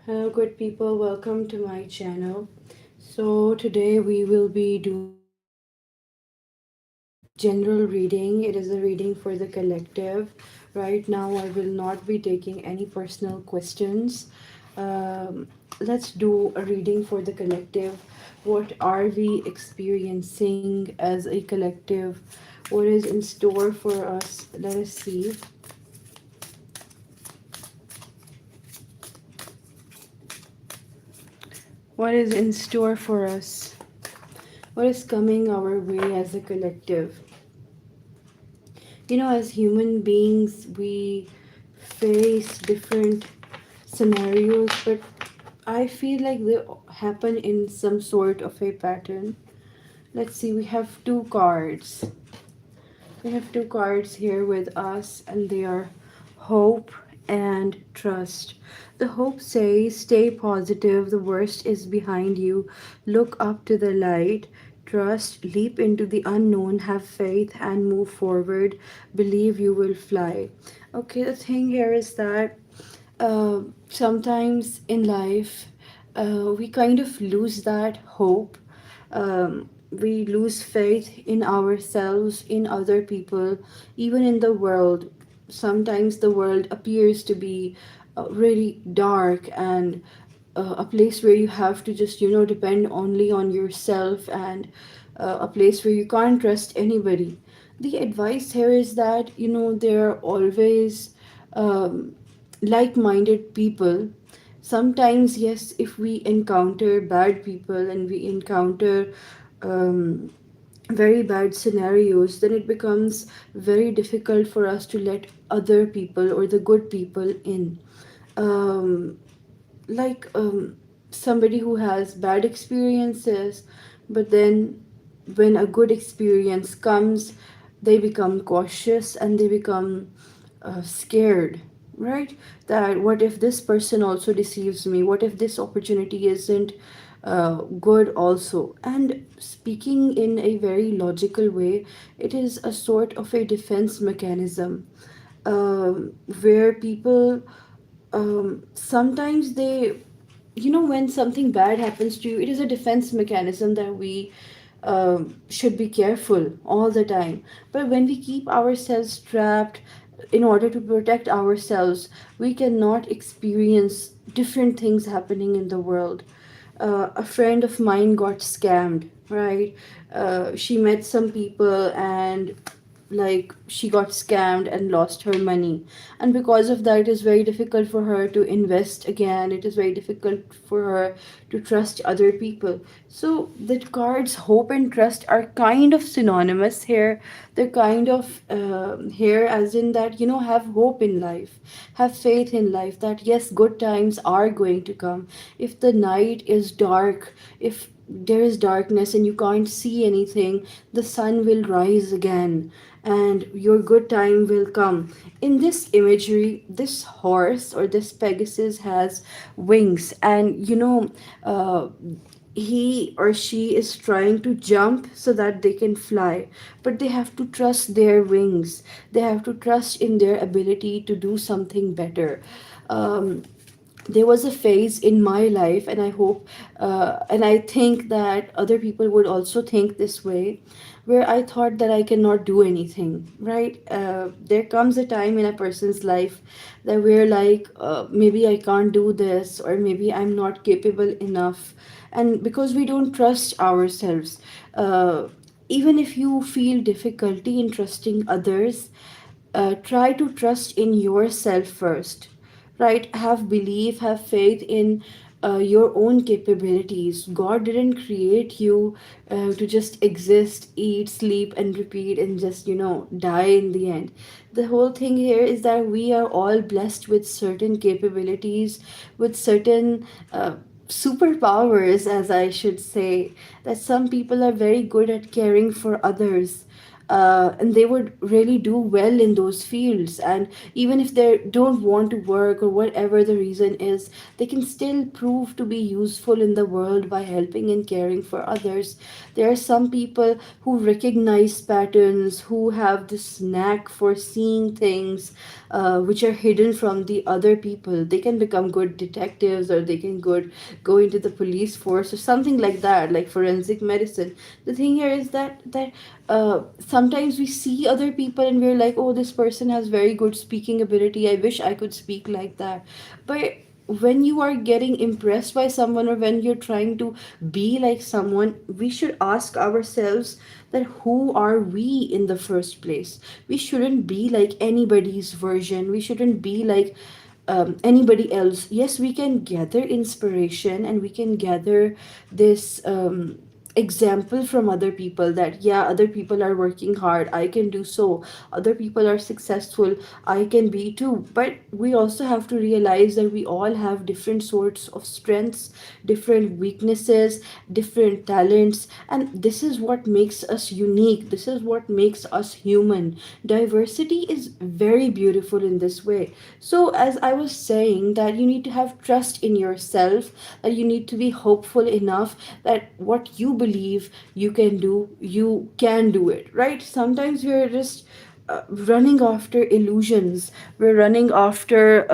Hello, good people. Welcome to my channel. So, today we will be doing general reading. It is a reading for the collective. Right now, I will not be taking any personal questions. Let's do a reading for the collective. What are we experiencing as a collective? What is in store for us? Let us see. What is in store for us? What is coming our way as a collective? As human beings, we face different scenarios, but I feel like they happen in some sort of a pattern. Let's see, we have two cards. We have two cards here with us, and they are hope and trust. The hope says, stay positive, the worst is behind you, look up to the light. Trust, leap into the unknown, have faith, and move forward. Believe you will fly. Okay, the thing here is that sometimes in life we kind of lose that hope. We lose faith in ourselves, in other people, even in the world. Sometimes the world appears to be really dark and a place where you have to just depend only on yourself, and a place where you can't trust anybody. The advice here is that there are always like-minded people. Sometimes, yes, if we encounter bad people and we encounter um, very bad scenarios, then it becomes very difficult for us to let other people or the good people in. um, like somebody who has bad experiences, but then when a good experience comes, they become cautious and they become scared, right? That what if this person also deceives me? What if this opportunity isn't good also? And speaking in a very logical way, it is a sort of a defense mechanism, where people sometimes they, when something bad happens to you, it is a defense mechanism that we should be careful all the time. But when we keep ourselves trapped in order to protect ourselves, we cannot experience different things happening in the world. A friend of mine got scammed, right? She met some people, and like she got scammed and lost her money, and because of that it is very difficult for her to invest again. It is very difficult for her to trust other people. So the cards hope and trust are kind of synonymous here. They're kind of here as in that, have hope in life, have faith in life, that yes, good times are going to come. If the night is dark, if there is darkness and you can't see anything, the sun will rise again and your good time will come. In this imagery, this horse or this Pegasus has wings, and he or she is trying to jump so that they can fly, but they have to trust their wings. They have to trust in their ability to do something better. There was a phase in my life, and I hope and I think that other people would also think this way, where I thought that I cannot do anything, right? There comes a time in a person's life that we're like, maybe I can't do this, or maybe I'm not capable enough. And because we don't trust ourselves, even if you feel difficulty in trusting others, try to trust in yourself first, right? Have belief, have faith in your own capabilities. God didn't create you to just exist, eat, sleep, and repeat, and just die in the end. The whole thing here is that we are all blessed with certain capabilities, with certain superpowers, as I should say. That some people are very good at caring for others. and they would really do well in those fields. And even if they don't want to work or whatever the reason is, they can still prove to be useful in the world by helping and caring for others. There are some people who recognize patterns, who have this knack for seeing things which are hidden from the other people. They can become good detectives, or they can go into the police force or something like that, like forensic medicine. The thing here is that sometimes we see other people and we're like, oh, this person has very good speaking ability, I wish I could speak like that. But when you are getting impressed by someone, or when you're trying to be like someone, we should ask ourselves that who are we in the first place. We shouldn't be like anybody's version, we shouldn't be like anybody else. Yes, we can gather inspiration and we can gather this example from other people, that yeah, other people are working hard, I can do so. Other people are successful, I can be too. But we also have to realize that we all have different sorts of strengths, different weaknesses, different talents, and this is what makes us unique, this is what makes us human. Diversity is very beautiful in this way. So as I was saying, that you need to have trust in yourself, that you need to be hopeful enough that what you believe you can do, you can do it, right? Sometimes we're just running after illusions, we're running after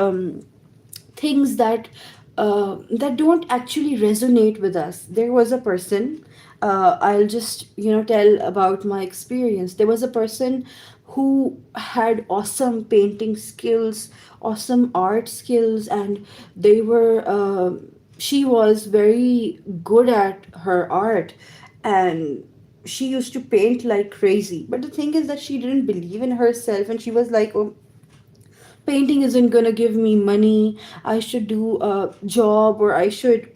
things that don't actually resonate with us. There was a person, I'll just tell about my experience. There was a person who had awesome painting skills, awesome art skills, and they were she was very good at her art, and she used to paint like crazy. But the thing is that she didn't believe in herself, and she was like, oh, painting isn't gonna give me money, I should do a job, or I should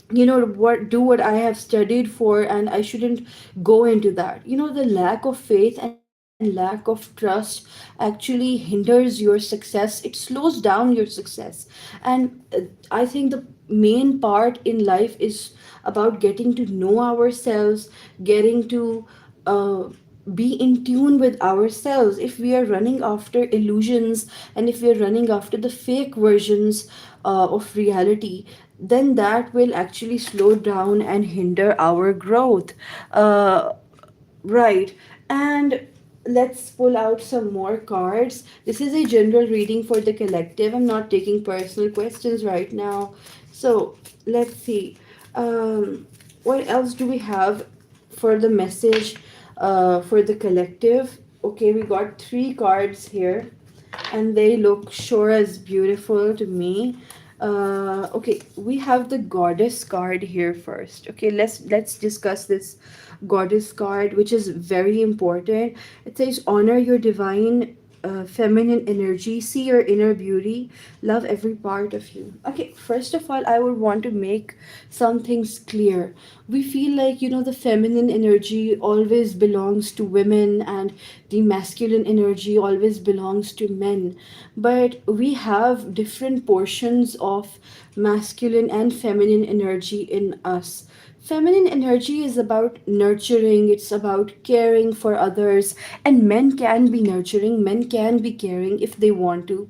what do what I have studied for, and I shouldn't go into that. The lack of faith and lack of trust actually hinders your success, it slows down your success. And I think the main part in life is about getting to know ourselves, getting to uh, be in tune with ourselves. If we are running after illusions, and if we are running after the fake versions of reality, then that will actually slow down and hinder our growth. Right. And let's pull out some more cards. This is a general reading for the collective. I'm not taking personal questions right now. So let's see. What else do we have for the message for the collective? Okay, we got three cards here, and they look sure as beautiful to me. Okay, we have the goddess card here first. Okay, let's discuss this goddess card, which is very important. It says honor your divine feminine energy, see your inner beauty, love every part of you. Okay, first of all, I would want to make some things clear. We feel like, the feminine energy always belongs to women, and the masculine energy always belongs to men. But we have different portions of masculine and feminine energy in us. Feminine energy is about nurturing, it's about caring for others, and men can be nurturing, men can be caring if they want to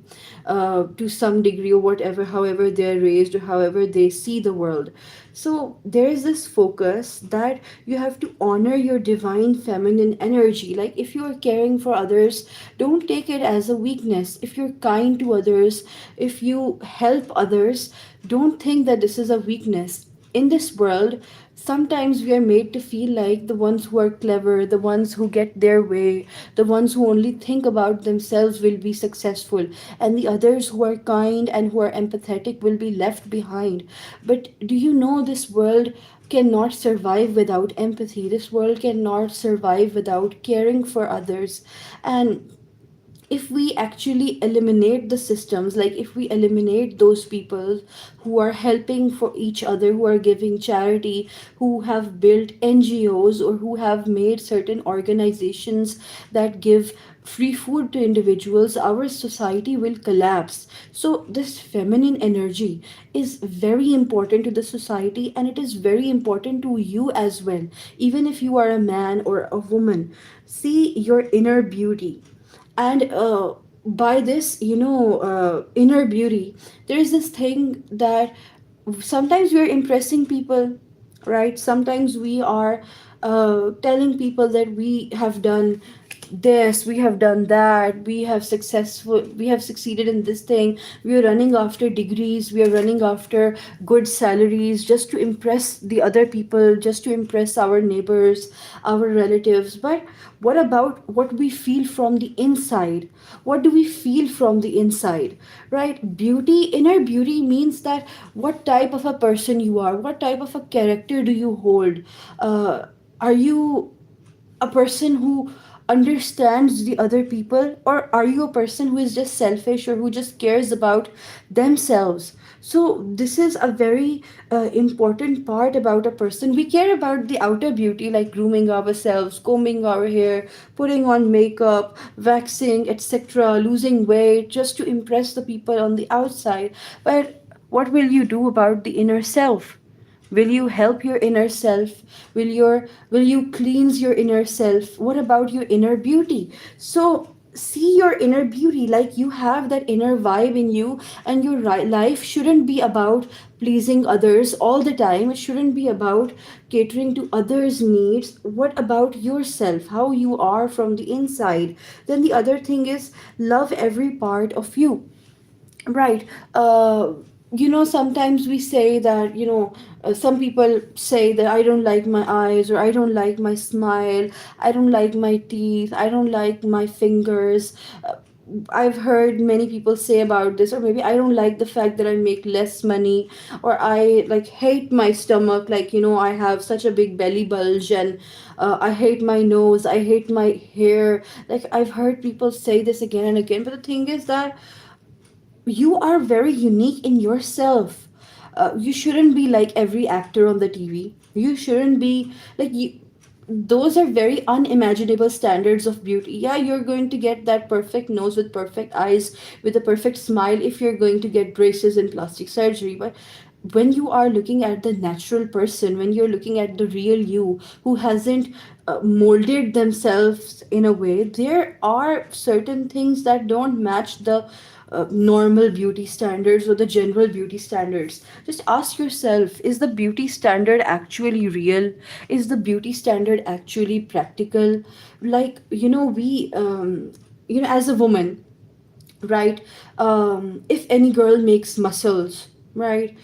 some degree, or whatever, however they're raised, or however they see the world. So there is this focus that you have to honor your divine feminine energy. Like, if you are caring for others, don't take it as a weakness. If you're kind to others, if you help others, don't think that this is a weakness. In this world, sometimes we are made to feel like the ones who are clever, the ones who get their way, the ones who only think about themselves will be successful, and the others who are kind and who are empathetic will be left behind. But do you know, this world cannot survive without empathy? This world cannot survive without caring for others. And if we actually eliminate the systems, like if we eliminate those people who are helping for each other, who are giving charity, who have built NGOs, or who have made certain organizations that give free food to individuals, our society will collapse. So this feminine energy is very important to the society, and it is very important to you as well. Even if you are a man or a woman, see your inner beauty. And by this, inner beauty, there is this thing that sometimes we are impressing people, right? Sometimes we are telling people that we have done this, we have done that, we have succeeded in this thing. We are running after degrees, we are running after good salaries, just to impress the other people, just to impress our neighbors, our relatives. But what about what we feel from the inside? What do we feel from the inside? Right? Beauty, inner beauty, means that what type of a person you are, what type of a character do you hold. Are you a person who understands the other people, or are you a person who is just selfish, or who just cares about themselves? So this is a very important part about a person. We care about the outer beauty, like grooming ourselves, combing our hair, putting on makeup, waxing, etc., losing weight, just to impress the people on the outside. But what will you do about the inner self? Will you help your inner self? Will you cleanse your inner self? What about your inner beauty? So see your inner beauty, like you have that inner vibe in you, and your life shouldn't be about pleasing others all the time. It shouldn't be about catering to others' needs. What about yourself? How you are from the inside? Then the other thing is, love every part of you. Right. Sometimes we say that, some people say that I don't like my eyes, or I don't like my smile, I don't like my teeth, I don't like my fingers. I've heard many people say about this, or maybe I don't like the fact that I make less money, or I like hate my stomach, like, I have such a big belly bulge, and I hate my nose, I hate my hair. Like, I've heard people say this again and again, but the thing is that you are very unique in yourself. You shouldn't be like every actor on the TV. You shouldn't be like you. Those are very unimaginable standards of beauty. Yeah, you're going to get that perfect nose with perfect eyes, with a perfect smile, if you're going to get braces and plastic surgery. But when you are looking at the natural person, when you're looking at the real you, who hasn't molded themselves in a way, there are certain things that don't match the normal beauty standards or the general beauty standards. Just ask yourself, is the beauty standard actually real? Is the beauty standard actually practical? Like, as a woman, right? If any girl makes muscles, right?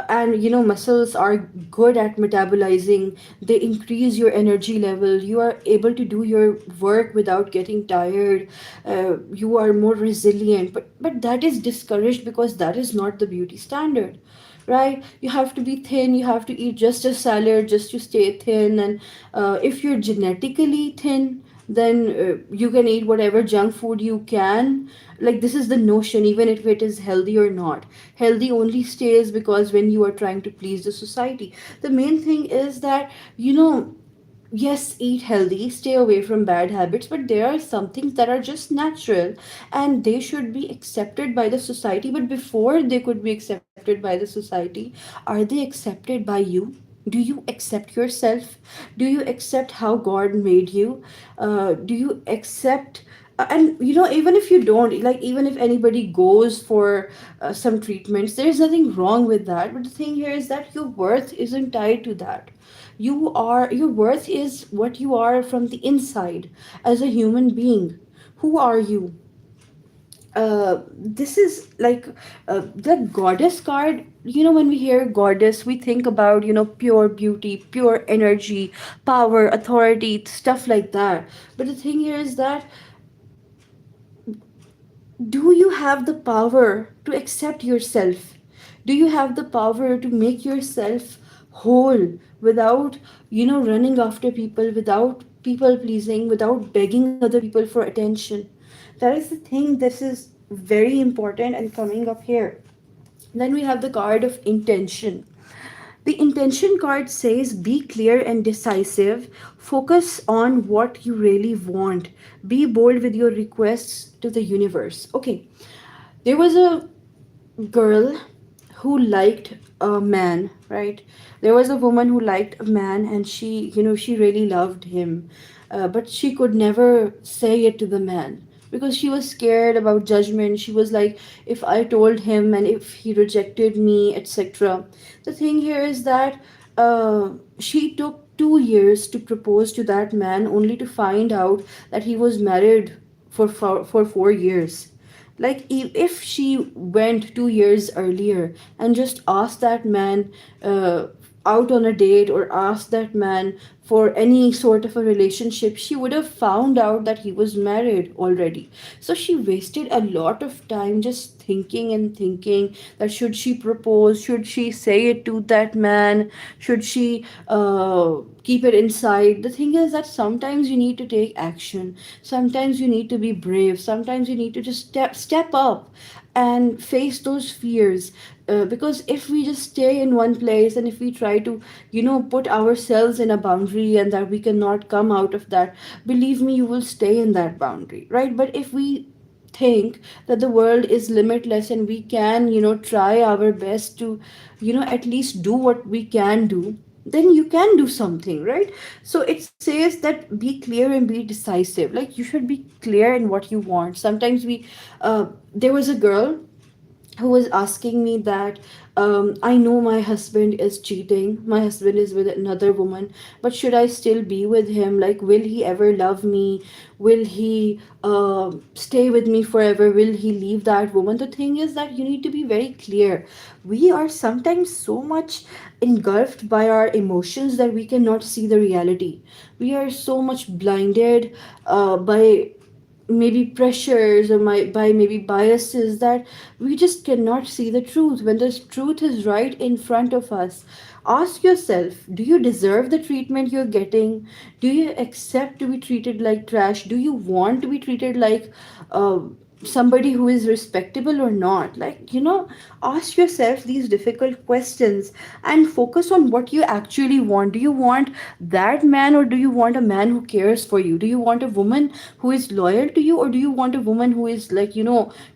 And muscles are good at metabolizing, they increase your energy level, you are able to do your work without getting tired, you are more resilient. But that is discouraged because that is not the beauty standard, right? You have to be thin, you have to eat just a salad just to stay thin. And if you're genetically thin, then you can eat whatever junk food you can. Like, this is the notion, even if it is healthy or not. Healthy only stays because when you are trying to please the society. The main thing is that, yes, eat healthy, stay away from bad habits, but there are some things that are just natural, and they should be accepted by the society. But before they could be accepted by the society, are they accepted by you? Do you accept yourself? Do you accept how God made you? Do you accept, and even if you don't, like, even if anybody goes for some treatments, there's nothing wrong with that. But the thing here is that your worth isn't tied to that. Your worth is what you are from the inside as a human being. Who are you? This is like the goddess card. When we hear goddess, we think about, pure beauty, pure energy, power, authority, stuff like that. But the thing here is that, do you have the power to accept yourself? Do you have the power to make yourself whole without, running after people, without people pleasing, without begging other people for attention? That is the thing. This is very important and coming up here. Then we have the card of intention. The intention card says be clear and decisive. Focus on what you really want. Be bold with your requests to the universe. Okay, there was a girl who liked a man, right? There was a woman who liked a man, and she really loved him, but she could never say it to the man because she was scared about judgment. She was like, if I told him and if he rejected me, etc. The thing here is that she took 2 years to propose to that man, only to find out that he was married for 4 years. Like, if she went 2 years earlier and just asked that man uh, out on a date, or asked that man for any sort of a relationship, she would have found out that he was married already. So she wasted a lot of time just thinking and thinking that should she propose, should she say it to that man, should she keep it inside. The thing is that sometimes you need to take action, sometimes you need to be brave, sometimes you need to just step up and face those fears. Because if we just stay in one place, and if we try to put ourselves in a boundary and that we cannot come out of that, believe me, you will stay in that boundary, right? But if we think that the world is limitless and we can try our best to at least do what we can do, then you can do something, right? So it says that be clear and be decisive. Like, you should be clear in what you want. Sometimes there was a girl who was asking me that, I know my husband is cheating, my husband is with another woman, but should I still be with him? Like, will he ever love me? Will he stay with me forever? Will he leave that woman? The thing is that you need to be very clear. We are sometimes so much engulfed by our emotions that we cannot see the reality. We are so much blinded by maybe pressures, or by maybe biases, that we just cannot see the truth when the truth is right in front of us. Ask yourself, do you deserve the treatment you're getting? Do you accept to be treated like trash? Do you want to be treated like uh, somebody who is respectable or not? Like, ask yourself these difficult questions and focus on what you actually want. Do you want that man, or do you want a man who cares for you? Do you want a woman who is loyal to you, or do you want a woman who is, like,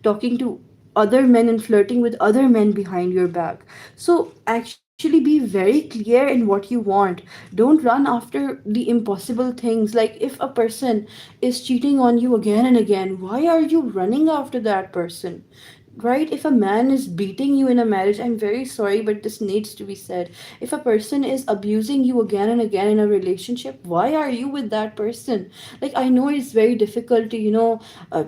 talking to other men and flirting with other men behind your back? So actually be very clear in what you want. Don't run after the impossible things. Like, if a person is cheating on you again and again, why are you running after that person? Right? If a man is beating you in a marriage, I'm very sorry, but this needs to be said. If a person is abusing you again and again in a relationship, why are you with that person? Like, I know it's very difficult to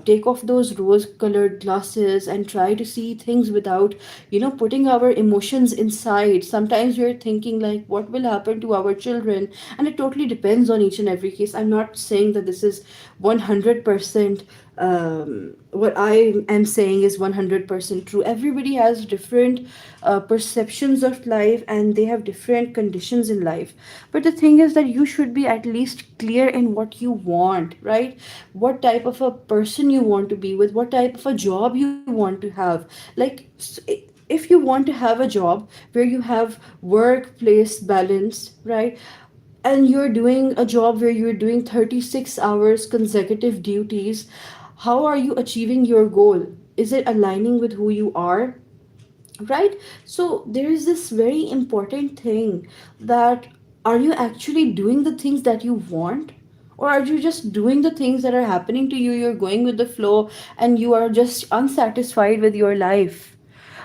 take off those rose colored glasses and try to see things without putting our emotions inside. Sometimes we're thinking like, what will happen to our children? And it totally depends on each and every case. I'm not saying that this is 100%. What I am saying is 100% true. Everybody has different perceptions of life, and they have different conditions in life. But the thing is that you should be at least clear in what you want, right? What type of a person you want to be with, what type of a job you want to have. Like, if you want to have a job where you have workplace balance, right, and you're doing a job where you're doing 36 hours consecutive duties, how are you achieving your goal? Is it aligning with who you are? Right? So there is this very important thing, that are you actually doing the things that you want, or are you just doing the things that are happening to you? You're going with the flow and you are just unsatisfied with your life.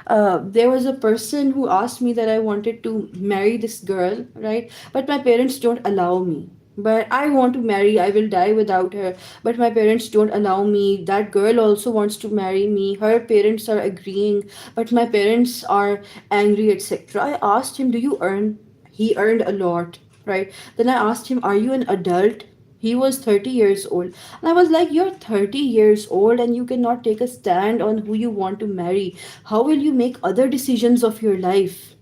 There was a person who asked me that I wanted to marry this girl, right? But my parents don't allow me. But I want to marry, I will die without her. But my parents don't allow me. That girl also wants to marry me. Her parents are agreeing, but my parents are angry, etc. I asked him, do you earn? He earned a lot, right? Then I asked him, are you an adult? He was 30 years old. And I was like, you're 30 years old and you cannot take a stand on who you want to marry. How will you make other decisions of your life?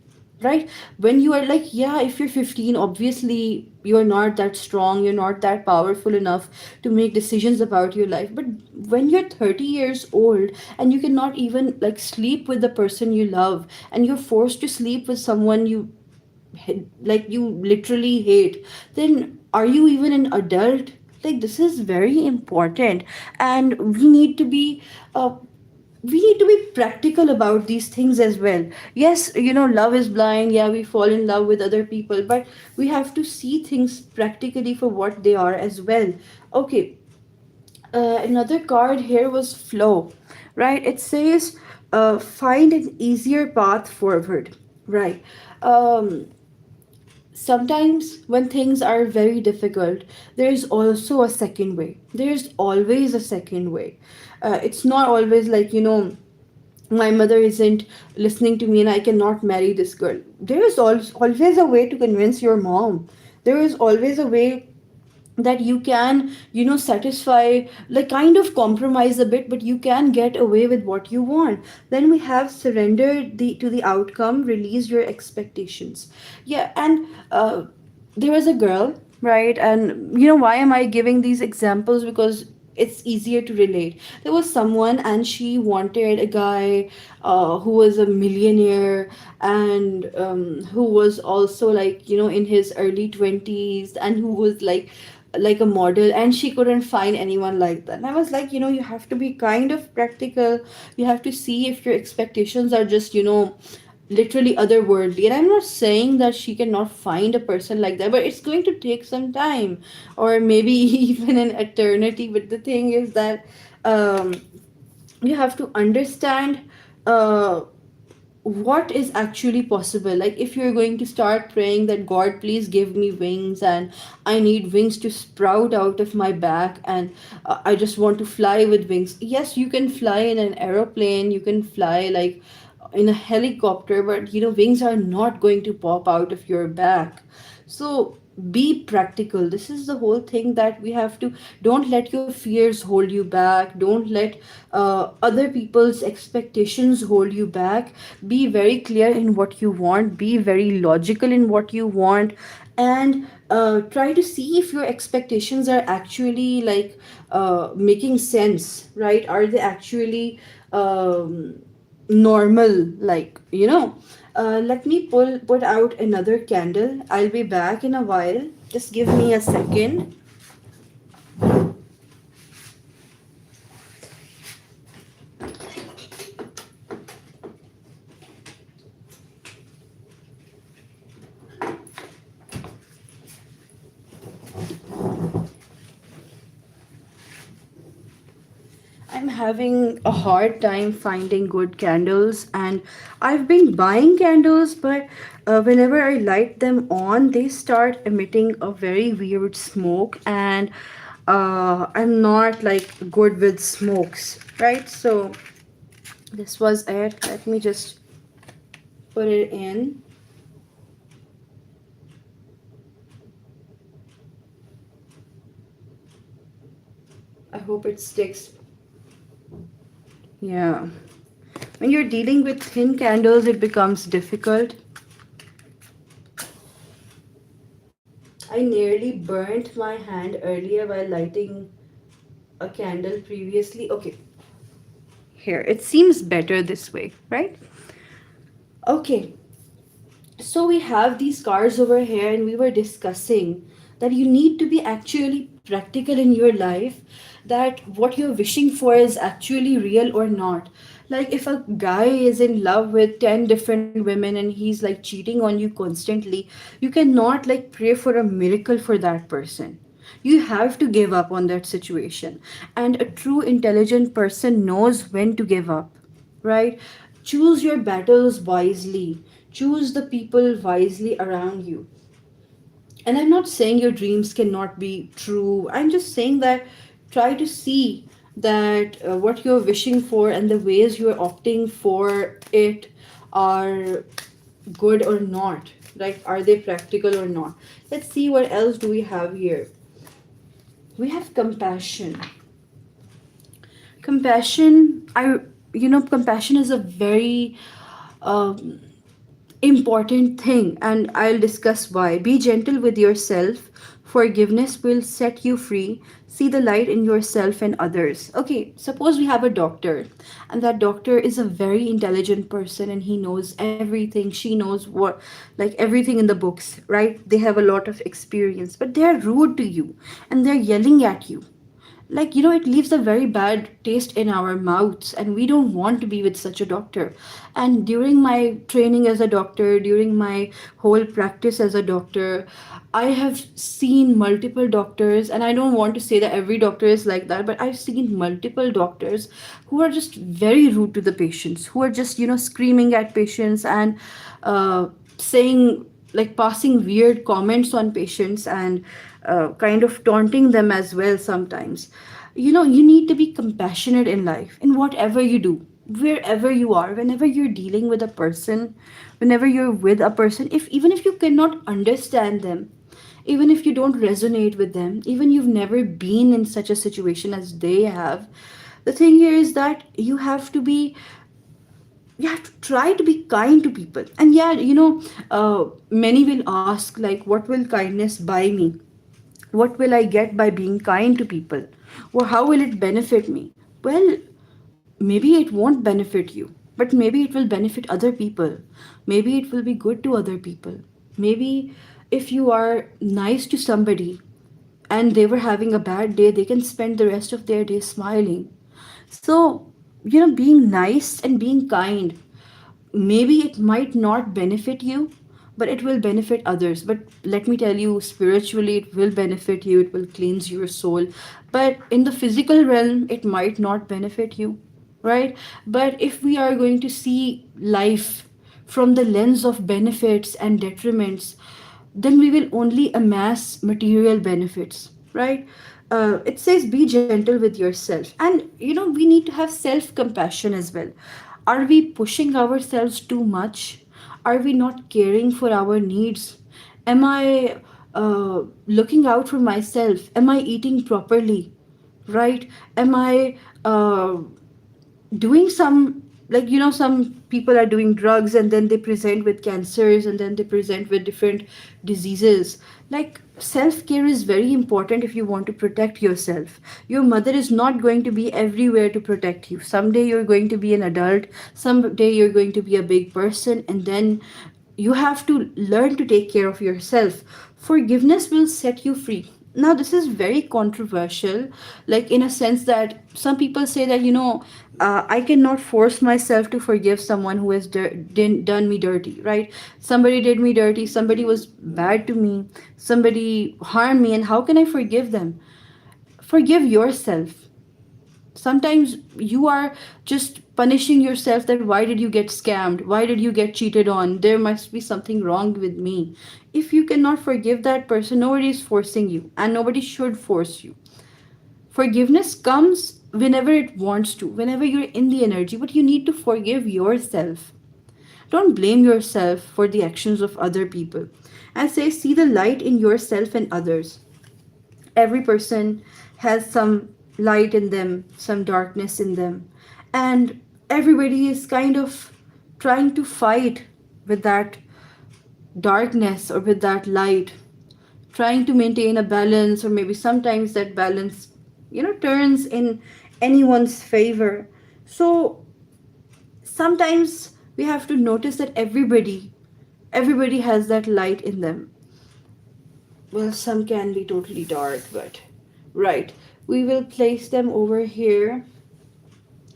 right? When you are like, yeah, if you're 15, obviously you're not that strong, you're not that powerful enough to make decisions about your life. But when you're 30 years old and you cannot even like sleep with the person you love, and you're forced to sleep with someone like you literally hate, then are you even an adult? Like, this is very important, and uh, we need to be practical about these things as well. Yes, love is blind. Yeah, we fall in love with other people, but we have to see things practically for what they are as well. Okay, another card here was flow, right? It says, find an easier path forward, right? um Sometimes when things are very difficult, there's also a second way. There's always a second way. It's not always like, my mother isn't listening to me and I cannot marry this girl. There is always a way to convince your mom. There is always a way that you can, satisfy, like kind of compromise a bit, but you can get away with what you want. Then we have surrendered to the outcome, release your expectations. Yeah, and there was a girl, right? And why am I giving these examples? Because it's easier to relate. There was someone and she wanted a guy who was a millionaire, and who was also like, in his early 20s, and who was like a model, and she couldn't find anyone like that. And I was like, you have to be kind of practical. You have to see if your expectations are just, literally otherworldly. And I'm not saying that she cannot find a person like that, but it's going to take some time, or maybe even an eternity. But the thing is that um, you have to understand uh, what is actually possible. Like, if you're going to start praying that, God, please give me wings, and I need wings to sprout out of my back, and I just want to fly with wings. Yes, you can fly in an aeroplane, you can fly like in a helicopter, but wings are not going to pop out of your back. So be practical. This is the whole thing, that we have to, don't let your fears hold you back. Don't let other people's expectations hold you back. Be very clear in what you want, be very logical in what you want, and try to see if your expectations are actually like making sense, right? Are they actually normal, like, let me put out another candle. I'll be back in a while. Just give me a second. I'm having a hard time finding good candles, and I've been buying candles, but whenever I light them on, they start emitting a very weird smoke, and I'm not like good with smokes, right? So this was it. Let me just put it in. I hope it sticks. Yeah. When you're dealing with thin candles, it becomes difficult. I nearly burnt my hand earlier while lighting a candle previously. Okay, here. It seems better this way, right? Okay, so we have these cars over here, and we were discussing that you need to be actually practical in your life, that what you're wishing for is actually real or not. Like, if a guy is in love with 10 different women and he's like cheating on you constantly, you cannot like pray for a miracle for that person. You have to give up on that situation. And a true intelligent person knows when to give up, right? Choose your battles wisely. Choose the people wisely around you. And I'm not saying your dreams cannot be true. I'm just saying that try to see that what you're wishing for and the ways you're opting for it are good or not. Like, are they practical or not? Let's see what else do we have here. We have compassion. Compassion, compassion is a very um, important thing, and I'll discuss why. Be gentle with yourself. Forgiveness will set you free. See the light in yourself and others. Okay, suppose we have a doctor, and that doctor is a very intelligent person and he knows everything. She knows what, like everything in the books, right? They have a lot of experience, but they're rude to you and they're yelling at you. Like, it leaves a very bad taste in our mouths, and we don't want to be with such a doctor. And during my training as a doctor, during my whole practice as a doctor, I have seen multiple doctors, and I don't want to say that every doctor is like that, but I've seen multiple doctors who are just very rude to the patients, who are just screaming at patients and saying, like, passing weird comments on patients, and kind of taunting them as well sometimes. You need to be compassionate in life, in whatever you do, wherever you are, whenever you're dealing with a person, whenever you're with a person, if even if you cannot understand them, even if you don't resonate with them, even you've never been in such a situation as they have, the thing here is that you have to try to be kind to people. And yeah, many will ask, like, what will kindness buy me? What will I get by being kind to people? Or how will it benefit me? Well, maybe it won't benefit you, but maybe it will benefit other people. Maybe it will be good to other people. Maybe if you are nice to somebody and they were having a bad day, they can spend the rest of their day smiling. So, being nice and being kind, maybe it might not benefit you, but it will benefit others. But let me tell you, spiritually it will benefit you, it will cleanse your soul. But in the physical realm it might not benefit you, right? But if we are going to see life from the lens of benefits and detriments, then we will only amass material benefits, right? It says be gentle with yourself, and we need to have self compassion as well. Are we pushing ourselves too much? Are we not caring for our needs? Am I looking out for myself? Am I eating properly? Right? Am I doing some, like, some people are doing drugs and then they present with cancers and then they present with different diseases. Like, self care is very important if you want to protect yourself. Your mother is not going to be everywhere to protect you. Someday you're going to be an adult, someday you're going to be a big person, and then you have to learn to take care of yourself. Forgiveness will set you free. Now, this is very controversial, like, in a sense that some people say that, I cannot force myself to forgive someone who has done me dirty, right? Somebody did me dirty, somebody was bad to me, somebody harmed me, and how can I forgive them? Forgive yourself. Sometimes you are just punishing yourself, that why did you get scammed, why did you get cheated on, there must be something wrong with me. If you cannot forgive that person, nobody is forcing you, and nobody should force you. Forgiveness comes whenever it wants to, whenever you're in the energy, but you need to forgive yourself. Don't blame yourself for the actions of other people. I say, see the light in yourself and others. Every person has some light in them, some darkness in them, and everybody is kind of trying to fight with that darkness or with that light, trying to maintain a balance, or maybe sometimes that balance turns in anyone's favor. So sometimes we have to notice that everybody has that light in them. Well, some can be totally dark, but right, we will place them over here.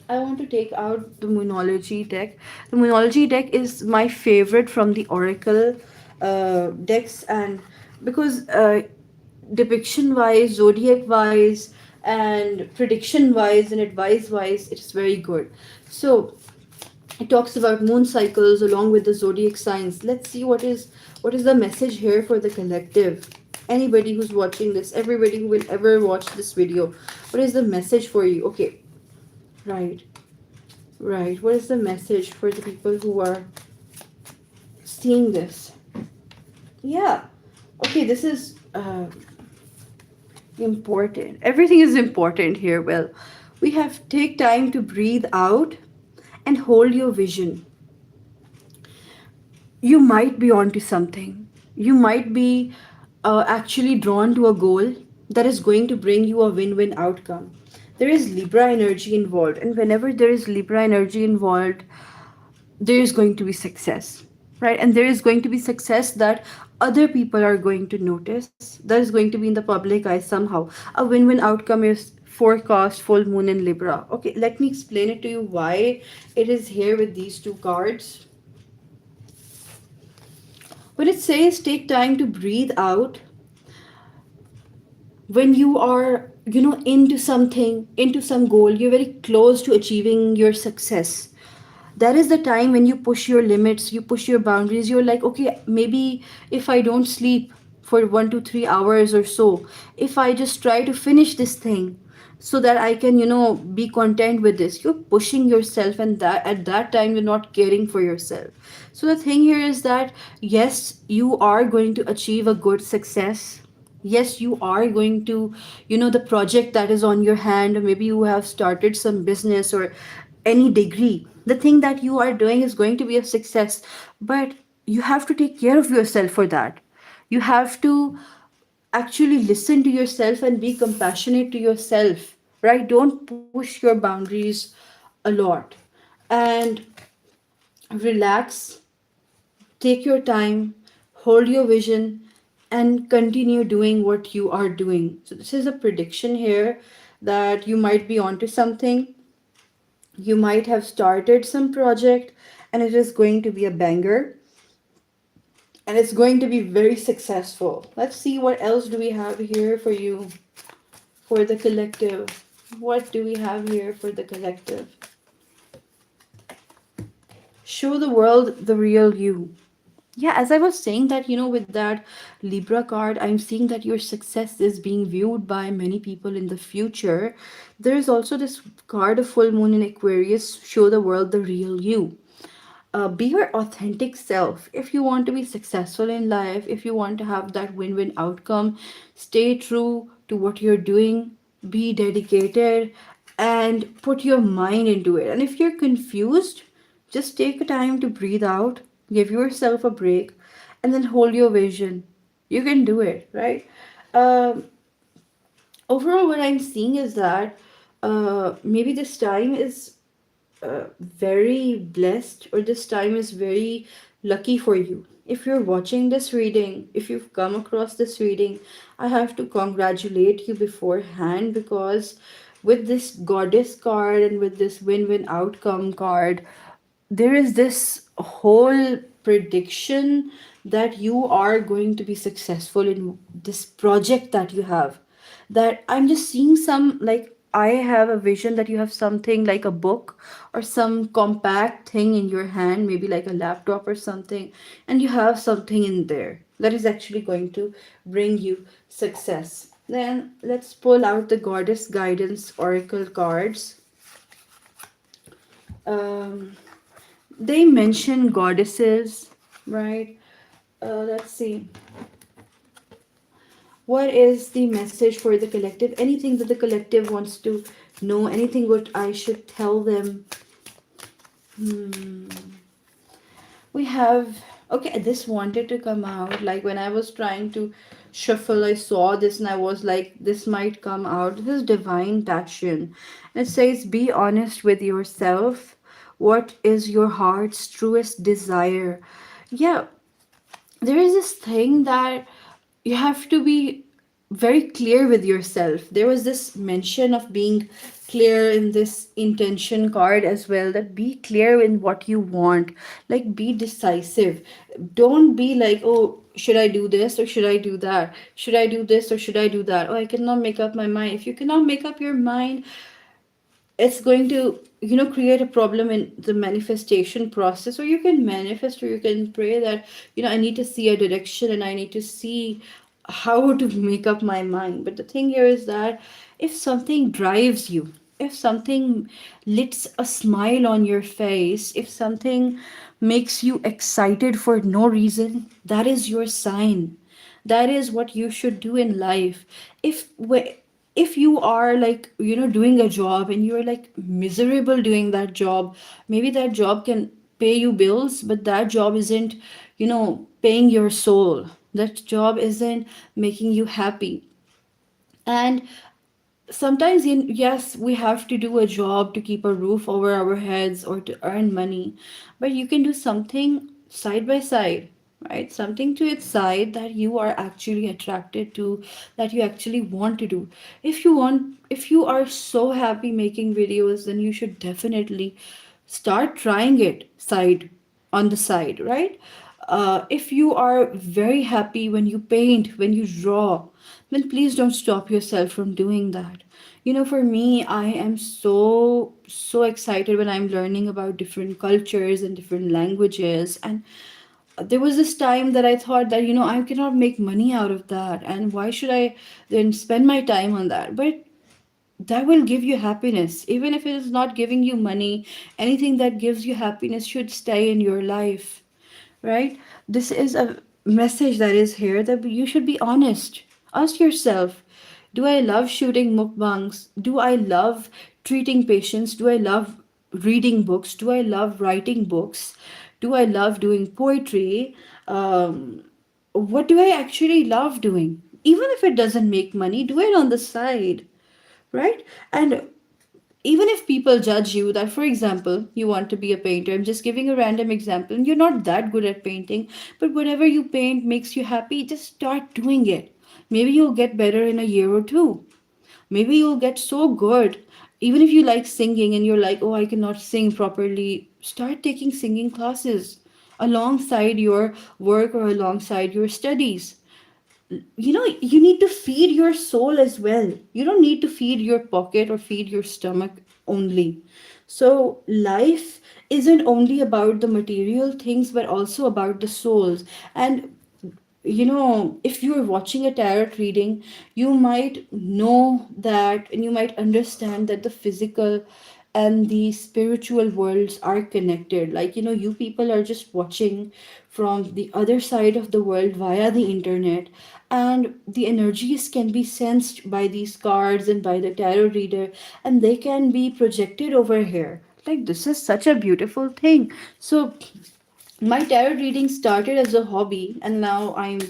I want to take out the Moonology deck. The Moonology deck is my favorite from the Oracle decks, and because depiction wise, zodiac wise, and prediction wise, and advice wise, it's very good. So it talks about moon cycles along with the zodiac signs. Let's see what is the message here for the collective. Anybody who's watching this, everybody who will ever watch this video, what is the message for you? Okay, right. Right. What is the message for the people who are seeing this? Yeah. Okay, this is important. Everything is important here. Well, we have take time to breathe out and hold your vision. you might be onto something. You might be actually drawn to a goal that is going to bring you a win win outcome. There is Libra energy involved, and whenever there is Libra energy involved, there is going to be success, right? And there is going to be success that other people are going to notice, that is going to be in the public eye somehow. A win win outcome is forecast full moon in Libra. Okay, let me explain it to you why it is here with these two cards. When it says take time to breathe out, when you are, into something, into some goal, you're very close to achieving your success. That is the time when you push your limits, you push your boundaries. You're like, okay, maybe if I don't sleep for 1 to 3 hours or so, if I just try to finish this thing so that I can, be content with this, you're pushing yourself, and that at that time you're not caring for yourself. So the thing here is that yes, you are going to achieve a good success. Yes, you are going to, the project that is on your hand, or maybe you have started some business or any degree, the thing that you are doing is going to be a success. But you have to take care of yourself for that. You have to actually listen to yourself and be compassionate to yourself, right? Don't push your boundaries a lot. And relax, take your time, hold your vision, and continue doing what you are doing. So, this is a prediction here that you might be onto something. You might have started some project, and it is going to be a banger, and it's going to be very successful. Let's see what else do we have here for you, for the collective. What do we have here for the collective? Show the world the real you. Yeah, as I was saying that, with that Libra card, I'm seeing that your success is being viewed by many people in the future. There is also this card of full moon in Aquarius, show the world the real you. Be your authentic self. If you want to be successful in life, if you want to have that win win outcome, stay true to what you're doing, be dedicated, and put your mind into it. And if you're confused, just take a time to breathe out, give yourself a break, and then hold your vision. You can do it, right? Um, Overall, what I'm seeing is that maybe this time is very blessed, or this time is very lucky for you. If you're watching this reading, if you've come across this reading, I have to congratulate you beforehand, because with this goddess card and with this win-win outcome card, there is this whole prediction that you are going to be successful in this project that you have. That I'm just seeing some, like, I have a vision that you have something like a book or some compact thing in your hand, maybe like a laptop or something, and you have something in there that is actually going to bring you success. Then let's pull out the goddess guidance oracle cards. um they mention goddesses, right? Let's see. What is the message for the collective? Anything that the collective wants to know? Anything what I should tell them? Hmm. We have, okay, this wanted to come out. Like when I was trying to shuffle, I saw this and I was like, this might come out. This is divine passion. And it says, be honest with yourself. What is your heart's truest desire? Yeah, there is this thing that you have to be very clear with yourself. There was this mention of being clear in this intention card as well, that be clear in what you want, like be decisive. Don't be like, oh, should I do this or should I do that? Should I do this or should I do that? Oh, I cannot make up my mind. If you cannot make up your mind, it's going to, create a problem in the manifestation process. Or you can manifest, or you can pray that, I need to see a direction and I need to see how to make up my mind. But the thing here is that if something drives you, if something lets a smile on your face, if something makes you excited for no reason, that is your sign. That is what you should do in life. If you are like, doing a job and you're like miserable doing that job, maybe that job can pay you bills, but that job isn't, paying your soul. That job isn't making you happy. And sometimes, yes, we have to do a job to keep a roof over our heads or to earn money, but you can do something side by side, right? Something to its side that you are actually attracted to, that you actually want to do. If you are so happy making videos, then you should definitely start trying it side on the side, right? If you are very happy when you paint, when you draw, then please don't stop yourself from doing that. For me, I am so excited when I'm learning about different cultures and different languages. And there was this time that I thought that, I cannot make money out of that. And why should I then spend my time on that? But that will give you happiness. Even if it is not giving you money, anything that gives you happiness should stay in your life, right? This is a message that is here that you should be honest. Ask yourself, do I love shooting mukbangs? Do I love treating patients? Do I love reading books? Do I love writing books? Do I love doing poetry? What do I actually love doing? Even if it doesn't make money, do it on the side, right? And even if people judge you, that for example you want to be a painter, I'm just giving a random example, and you're not that good at painting, but whatever you paint makes you happy, just start doing it. Maybe you'll get better in a year or two. Maybe you'll get so good. Even if you like singing and you're like, oh, I cannot sing properly, start taking singing classes alongside your work or alongside your studies. You need to feed your soul as well. You don't need to feed your pocket or feed your stomach only. So life isn't only about the material things but also about the souls. And if you're watching a tarot reading, you might know that, and you might understand that the physical and the spiritual worlds are connected. Like, you people are just watching from the other side of the world via the internet, and the energies can be sensed by these cards and by the tarot reader, and they can be projected over here. Like, this is such a beautiful thing. So my tarot reading started as a hobby, and now I'm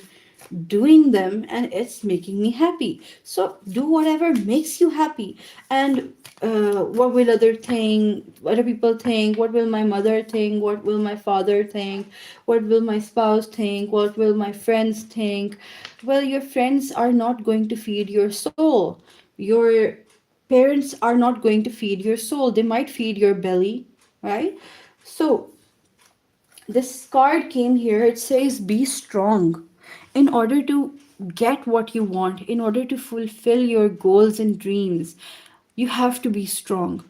doing them and it's making me happy. So do whatever makes you happy. And what will other people think? What will my mother think? What will my father think? What will my spouse think? What will my friends think? Well, your friends are not going to feed your soul. Your parents are not going to feed your soul. They might feed your belly, right? So this card came here. It says be strong. In order to get what you want, in order to fulfill your goals and dreams, you have to be strong.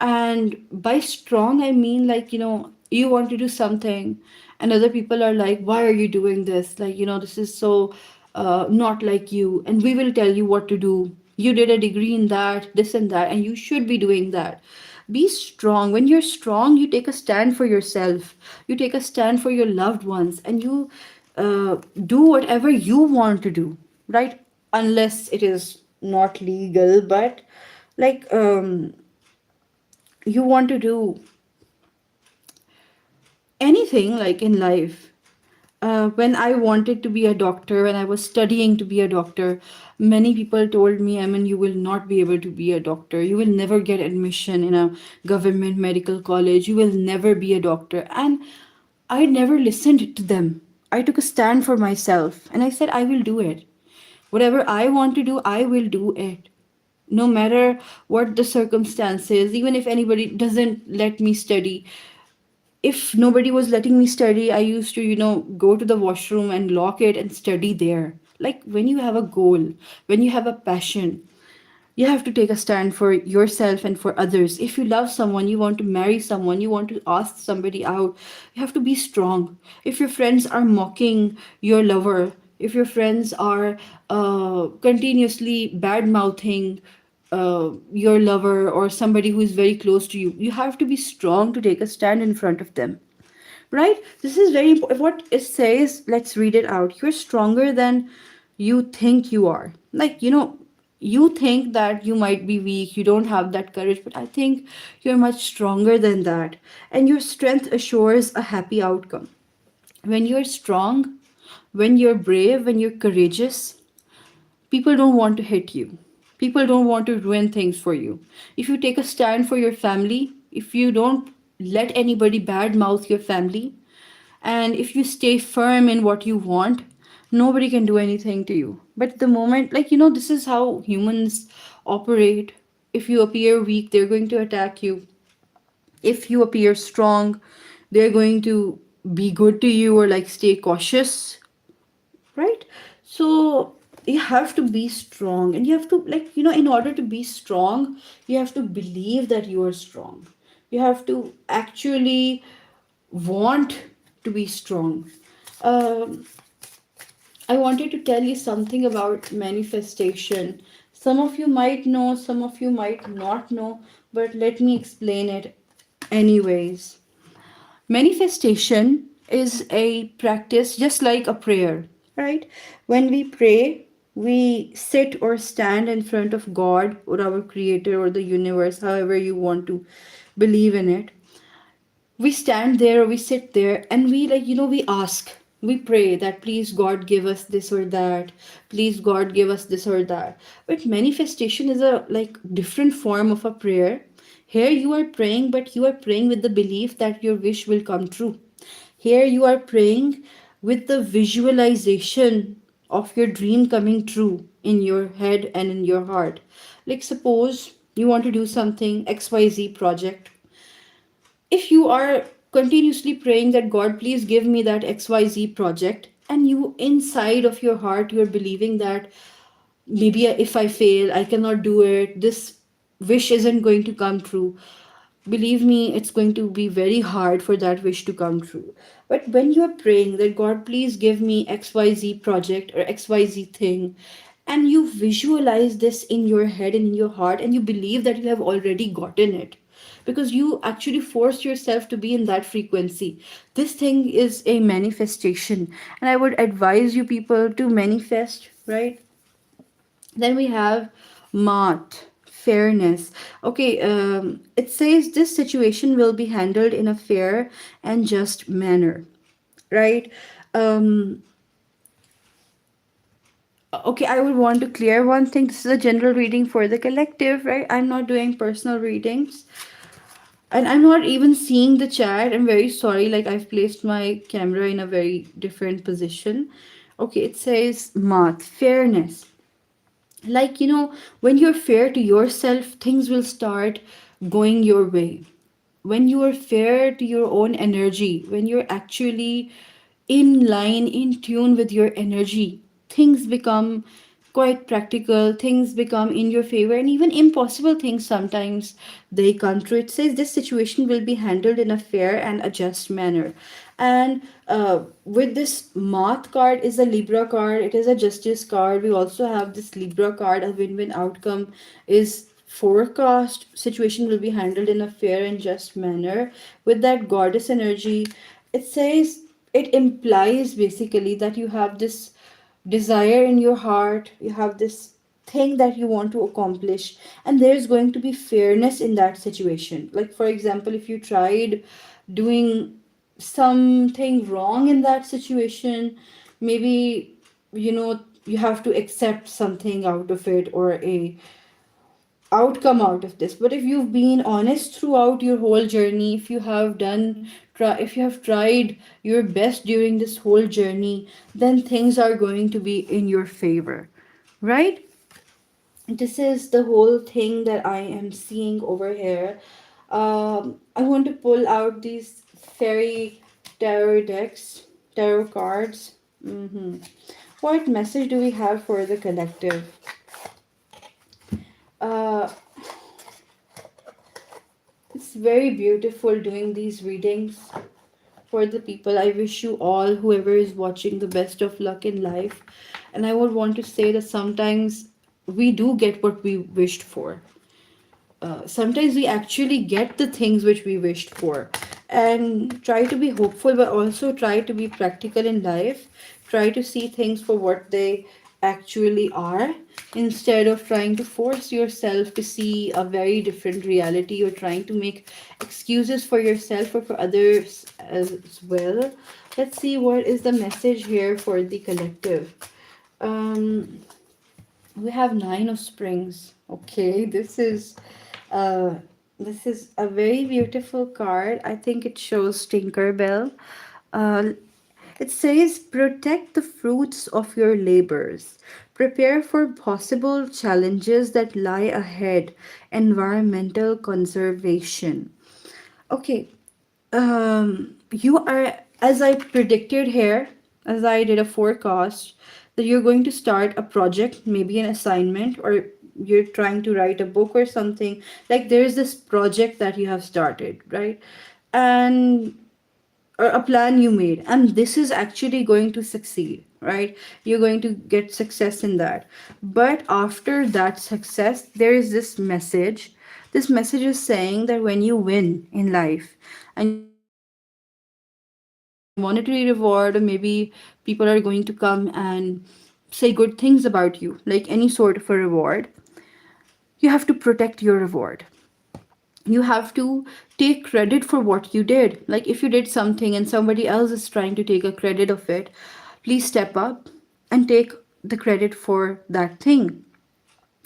And by strong, I mean, like, you want to do something and other people are like, why are you doing this? Like, this is so not like you. And we will tell you what to do. You did a degree in that, this and that, and you should be doing that. Be strong. When you're strong, you take a stand for yourself, you take a stand for your loved ones, and you do whatever you want to do, right? Unless it is not legal, but like, you want to do anything like in life. When I wanted to be a doctor, when I was studying to be a doctor, many people told me, I mean, you will not be able to be a doctor. You will never get admission in a government medical college. You will never be a doctor. And I never listened to them. I took a stand for myself and I said, I will do it. Whatever I want to do, I will do it. No matter what the circumstances, even if anybody doesn't let me study, if nobody was letting me study, I used to, go to the washroom and lock it and study there. Like, when you have a goal, when you have a passion, you have to take a stand for yourself and for others. If you love someone, you want to marry someone, you want to ask somebody out, you have to be strong. If your friends are mocking your lover, if your friends are continuously bad mouthing your lover or somebody who is very close to you, you have to be strong to take a stand in front of them, right? This is very important. What it says, let's read it out. You're stronger than you think you are. Like, You think that you might be weak, you don't have that courage, but I think you're much stronger than that. And your strength assures a happy outcome. When you're strong, when you're brave, when you're courageous, people don't want to hit you. People don't want to ruin things for you. If you take a stand for your family, if you don't let anybody bad mouth your family, and if you stay firm in what you want, nobody can do anything to you. But the moment, like, this is how humans operate. If you appear weak, they're going to attack you. If you appear strong, they're going to be good to you or like stay cautious, right? So you have to be strong, and you have to, like, in order to be strong, you have to believe that you are strong. You have to actually want to be strong. um, I wanted to tell you something about manifestation. Some of you might know, some of you might not know, but let me explain it anyways. Manifestation is a practice just like a prayer, right? When we pray, we sit or stand in front of God or our creator or the universe, however you want to believe in it. We stand there or we sit there and we, like, we ask, we pray that please God give us this or that, please God give us this or that. But manifestation is a like different form of a prayer. Here you are praying, but you are praying with the belief that your wish will come true. Here you are praying with the visualization of your dream coming true in your head and in your heart. Like, suppose you want to do something XYZ project. If you are continuously praying that God please give me that XYZ project, and you inside of your heart you're believing that maybe if I fail I cannot do it, this wish isn't going to come true, believe me, it's going to be very hard for that wish to come true. But when you're praying that God please give me XYZ project or XYZ thing, and you visualize this in your head and in your heart, and you believe that you have already gotten it, because you actually force yourself to be in that frequency, this thing is a manifestation. And I would advise you people to manifest, right? Then we have Math, fairness. Okay, it says this situation will be handled in a fair and just manner, right? Um, okay, I would want to clear one thing. This is a general reading for the collective, right? I'm not doing personal readings. And I'm not even seeing the chat. I'm very sorry. Like, I've placed my camera in a very different position. Okay, it says Math, fairness. Like, when you're fair to yourself, things will start going your way. When you are fair to your own energy, when you're actually in line, in tune with your energy, things become quite practical, things become in your favor, and even impossible things sometimes they come true. It says this situation will be handled in a fair and a just manner. And with this Math card is a Libra card, it is a Justice card. We also have this Libra card, a win-win outcome is forecast, situation will be handled in a fair and just manner. With that Goddess energy, it says, it implies basically that you have this desire in your heart, you have this thing that you want to accomplish, and there's going to be fairness in that situation. Like, for example, if you tried doing something wrong in that situation, maybe, you have to accept something out of it, or a outcome out of this. But if you've been honest throughout your whole journey, if you have if you have tried your best during this whole journey, then things are going to be in your favor, right? This is the whole thing that I am seeing over here. I want to pull out these fairy tarot decks, tarot cards. What message do we have for the collective? uh It's very beautiful doing these readings for the people. I wish you all, whoever is watching, the best of luck in life. And I would want to say that sometimes we do get what we wished for. Sometimes we actually get the things which we wished for. And try to be hopeful, but also try to be practical in life. Try to see things for what they actually are, instead of trying to force yourself to see a very different reality, or trying to make excuses for yourself or for others as well. Let's see what is the message here for the collective. um we have nine of springs. Okay, uh this is a very beautiful card. I think it shows Tinkerbell. uh it says, protect the fruits of your labors. Prepare for possible challenges that lie ahead. Environmental conservation. Okay, you are, as I predicted here, as I did a forecast, that you're going to start a project, maybe an assignment, or you're trying to write a book or something. Like there is this project that you have started, right? And or a plan you made, and this is actually going to succeed, right? You're going to get success in that. But after that success, there is this message. This message is saying that when you win in life, and you get some monetary reward, or maybe people are going to come and say good things about you, like any sort of a reward, you have to protect your reward. You have to take credit for what you did. Like if you did something and somebody else is trying to take a credit of it, please step up and take the credit for that thing.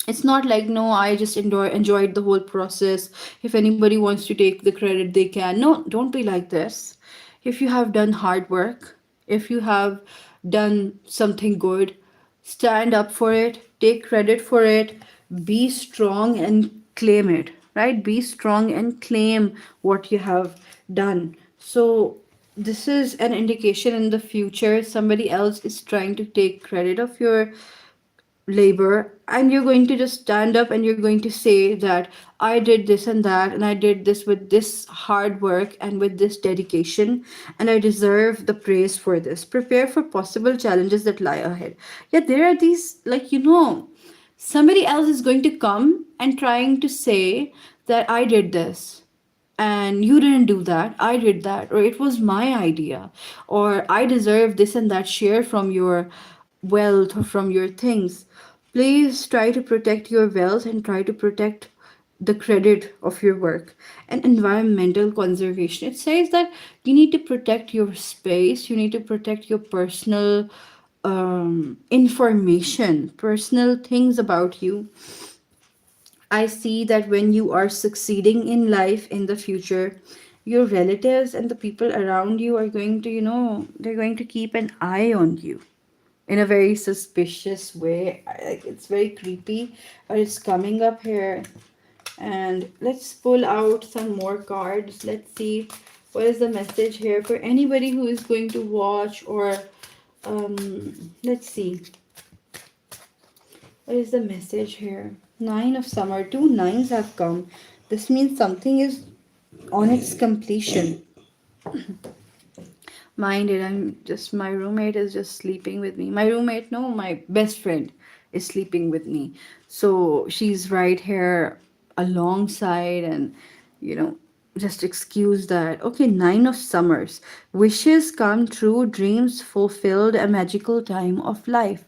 It's not like, no, I just enjoyed the whole process. If anybody wants to take the credit, they can. No, don't be like this. If you have done hard work, if you have done something good, stand up for it, take credit for it, be strong and claim it, right? Be strong and claim what you have done. So this is an indication in the future somebody else is trying to take credit of your labor, and you're going to just stand up and you're going to say that I did this and that, and I did this with this hard work and with this dedication, and I deserve the praise for this. Prepare for possible challenges that lie ahead. Yeah, there are these, like, somebody else is going to come and trying to say that I did this and you didn't do that, I did that, or it was my idea, or I deserve this and that share from your wealth or from your things. Please try to protect your wealth and try to protect the credit of your work. And environmental conservation, it says that you need to protect your space, you need to protect your personal information, personal things about you. I see that when you are succeeding in life in the future, your relatives and the people around you are going to, they're going to keep an eye on you in a very suspicious way. Like it's very creepy, but it's coming up here. And let's pull out some more cards. Let's see what is the message here for anybody who is going to watch, or let's see. What is the message here? Nine of Summer. Two nines have come. This means something is on its completion. Mind it, my roommate is just sleeping with me. My roommate, no, my best friend is sleeping with me. So she's right here alongside, and, you know, just excuse that. Okay, Nine of Summers. Wishes come true, dreams fulfilled, a magical time of life.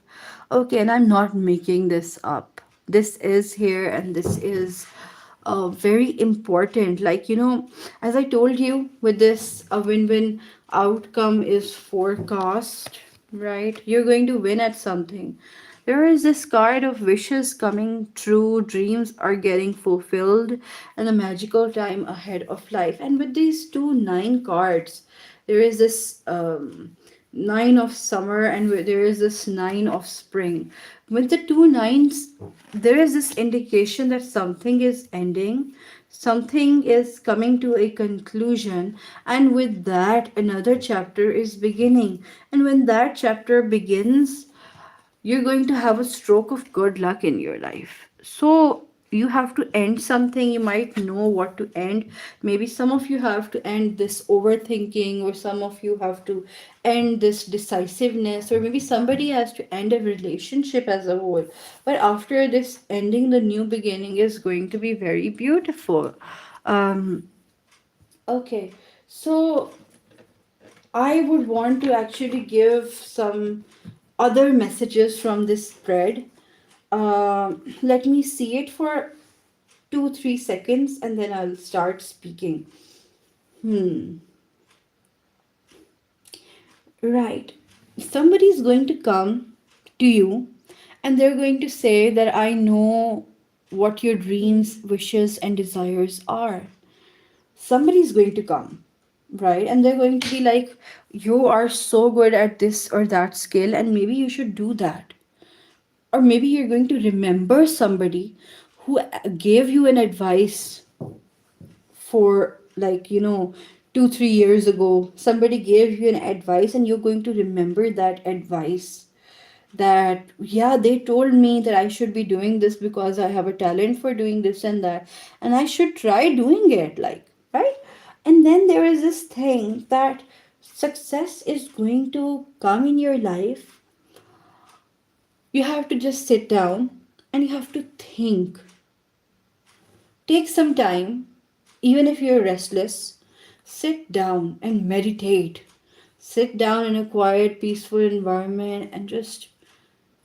Okay, and I'm not making this up. This is here, and this is very important. Like, as I told you, with this, a win-win outcome is forecast, right? You're going to win at something. There is this card of wishes coming true, dreams are getting fulfilled, and a magical time ahead of life. And with these two nine cards, there is this nine of summer, and there is this nine of spring. With the two nines, there is this indication that something is ending, something is coming to a conclusion, and with that, another chapter is beginning. And when that chapter begins, you're going to have a stroke of good luck in your life. So you have to end something. You might know what to end. Maybe some of you have to end this overthinking, or some of you have to end this decisiveness, or maybe somebody has to end a relationship as a whole. But after this ending, the new beginning is going to be very beautiful. Um, okay, so I would want to actually give some other messages from this thread. Let me see it for 2 3 seconds and then I'll start speaking. Hmm. Right. Somebody's going to come to you and they're going to say that I know what your dreams, wishes, and desires are. Somebody's going to come, right? And they're going to be like, you are so good at this or that skill, and maybe you should do that. Or maybe you're going to remember somebody who gave you an advice for, like, 2 3 years ago. Somebody gave you an advice and you're going to remember that advice, that yeah, they told me that I should be doing this because I have a talent for doing this and that, and I should try doing it, like, right? And then there is this thing that success is going to come in your life. You have to just sit down and you have to think. Take some time, even if you're restless, sit down and meditate. Sit down in a quiet, peaceful environment and just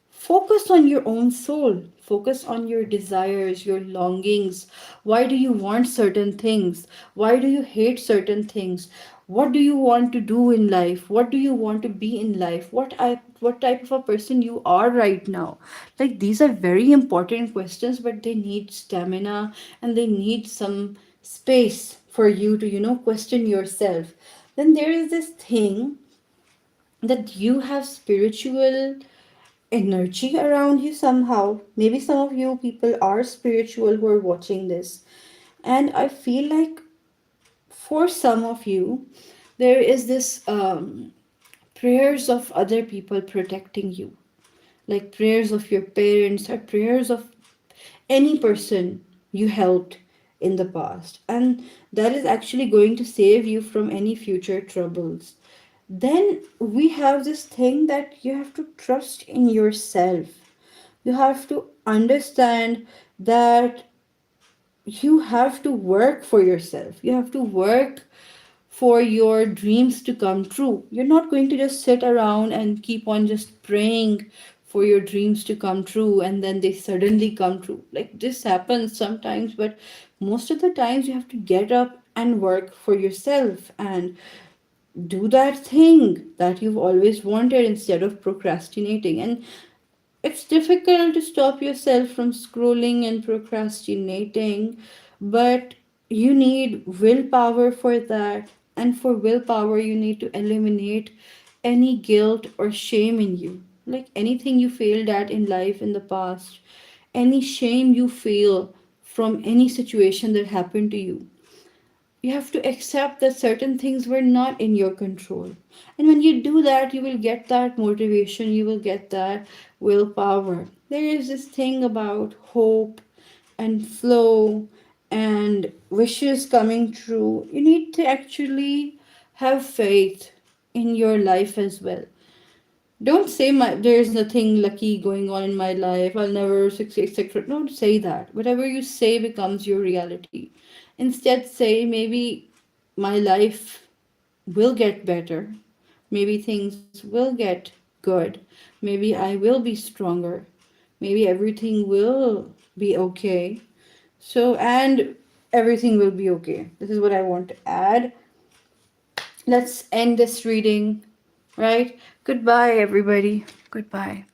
focus on your own soul. Focus on your desires, your longings. Why do you want certain things? Why do you hate certain things? What do you want to do in life? What do you want to be in life? What type of a person you are right now? Like, these are very important questions, but they need stamina and they need some space for you to, question yourself. Then there is this thing that you have spiritual energy around you somehow. Maybe some of you people are spiritual who are watching this. And I feel like for some of you, there is this prayers of other people protecting you. Like prayers of your parents or prayers of any person you helped in the past. And that is actually going to save you from any future troubles. Then we have this thing that you have to trust in yourself. You have to understand that you have to work for yourself. You have to work for your dreams to come true. You're not going to just sit around and keep on just praying for your dreams to come true and then they suddenly come true. Like, this happens sometimes, but most of the times you have to get up and work for yourself and do that thing that you've always wanted instead of procrastinating. And it's difficult to stop yourself from scrolling and procrastinating, but you need willpower for that. And for willpower, you need to eliminate any guilt or shame in you. Like anything you failed at in life in the past, any shame you feel from any situation that happened to you, you have to accept that certain things were not in your control. And when you do that, you will get that motivation, you will get that willpower. There is this thing about hope and flow and wishes coming true. You need to actually have faith in your life as well. Don't say there's nothing lucky going on in my life, I'll never succeed, etc. Don't say that. Whatever you say becomes your reality. Instead, say maybe my life will get better. Maybe things will get good. Maybe I will be stronger. Maybe everything will be okay. So, and everything will be okay. This is what I want to add. Let's end this reading, right? Goodbye, everybody. Goodbye.